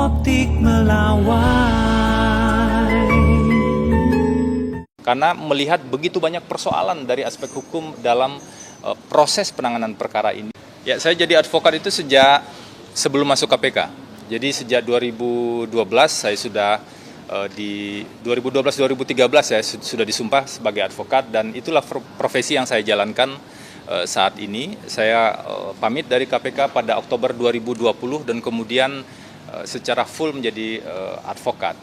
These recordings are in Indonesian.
optik melawai. Karena melihat begitu banyak persoalan dari aspek hukum dalam proses penanganan perkara ini. Ya, saya jadi advokat itu sejak sebelum masuk KPK. Jadi sejak 2012 saya sudah di 2012-2013 saya sudah disumpah sebagai advokat, dan itulah profesi yang saya jalankan saat ini. Saya pamit dari KPK pada Oktober 2020 dan kemudian secara full menjadi advokat.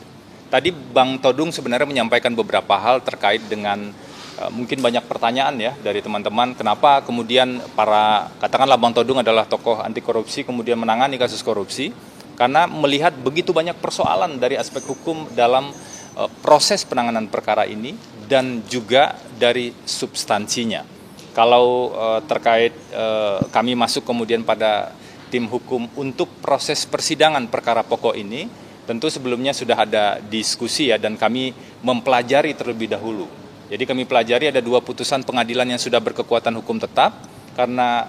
Tadi Bang Todung sebenarnya menyampaikan beberapa hal terkait dengan mungkin banyak pertanyaan ya dari teman-teman, kenapa kemudian katakanlah Bang Todung adalah tokoh anti korupsi kemudian menangani kasus korupsi, karena melihat begitu banyak persoalan dari aspek hukum dalam proses penanganan perkara ini dan juga dari substansinya. Kalau terkait kami masuk kemudian pada tim hukum untuk proses persidangan perkara pokok ini, tentu sebelumnya sudah ada diskusi ya, dan kami mempelajari terlebih dahulu. Jadi kami pelajari ada 2 putusan pengadilan yang sudah berkekuatan hukum tetap, karena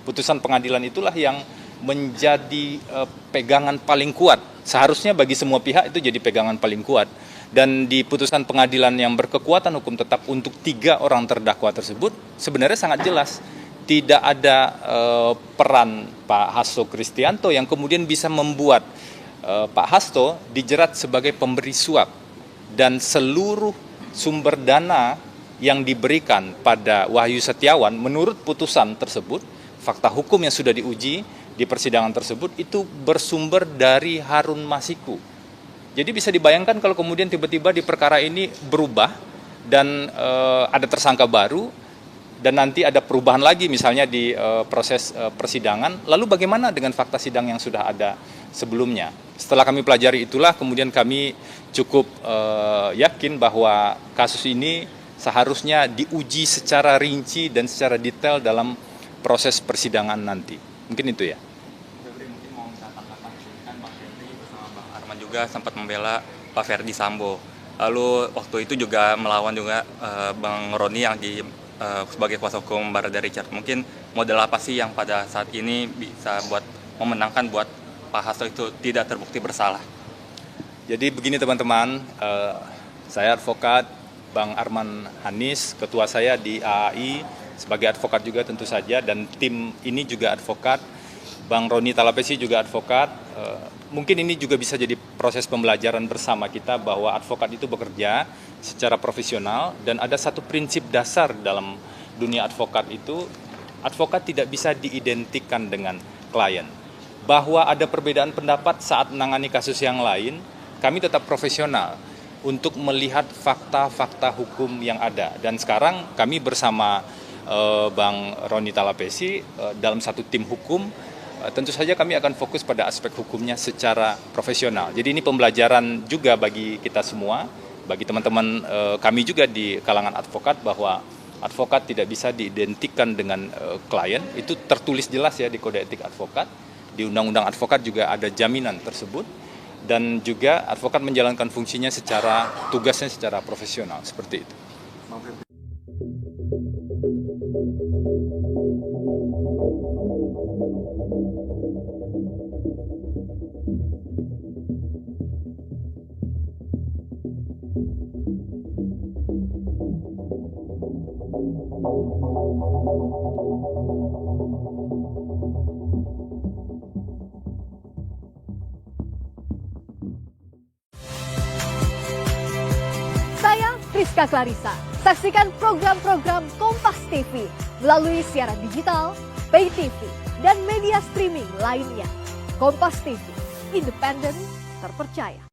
putusan pengadilan itulah yang menjadi pegangan paling kuat. Seharusnya bagi semua pihak itu jadi pegangan paling kuat. Dan di putusan pengadilan yang berkekuatan hukum tetap untuk 3 orang terdakwa tersebut, sebenarnya sangat jelas. Tidak ada peran Pak Hasto Kristianto yang kemudian bisa membuat Pak Hasto dijerat sebagai pemberi suap, dan seluruh sumber dana yang diberikan pada Wahyu Setiawan menurut putusan tersebut, fakta hukum yang sudah diuji di persidangan tersebut itu bersumber dari Harun Masiku. Jadi bisa dibayangkan kalau kemudian tiba-tiba di perkara ini berubah dan ada tersangka baru, dan nanti ada perubahan lagi misalnya di proses persidangan, lalu bagaimana dengan fakta sidang yang sudah ada sebelumnya? Setelah kami pelajari itulah kemudian kami cukup yakin bahwa kasus ini seharusnya diuji secara rinci dan secara detail dalam proses persidangan nanti. Mungkin itu ya. Mungkin mau minta tanggapan, kan Bang Henry bersama Bang Arman juga sempat membela Pak Ferdi Sambo. Lalu waktu itu juga melawan juga Bang Roni yang sebagai kuasa hukum Barada Richard. Mungkin model apa sih yang pada saat ini bisa buat memenangkan buat Pak Hasto itu tidak terbukti bersalah? Jadi begini teman-teman, saya advokat, Bang Arman Hanis, ketua saya di AAI, sebagai advokat juga tentu saja, dan tim ini juga advokat, Bang Roni Talapesi juga advokat. Mungkin ini juga bisa jadi proses pembelajaran bersama kita bahwa advokat itu bekerja secara profesional, dan ada satu prinsip dasar dalam dunia advokat itu, advokat tidak bisa diidentikan dengan klien. Bahwa ada perbedaan pendapat saat menangani kasus yang lain, kami tetap profesional untuk melihat fakta-fakta hukum yang ada. Dan sekarang kami bersama Bang Roni Talapesi dalam satu tim hukum, tentu saja kami akan fokus pada aspek hukumnya secara profesional. Jadi ini pembelajaran juga bagi kita semua, bagi teman-teman kami juga di kalangan advokat, bahwa advokat tidak bisa diidentikan dengan klien. Itu tertulis jelas ya di Kode Etik Advokat, di Undang-Undang Advokat juga ada jaminan tersebut, dan juga advokat menjalankan fungsinya tugasnya secara profesional, seperti itu. Saya Rizka Clarissa. Saksikan program-program Kompas TV melalui siaran digital, pay TV, dan media streaming lainnya. Kompas TV, independen, terpercaya.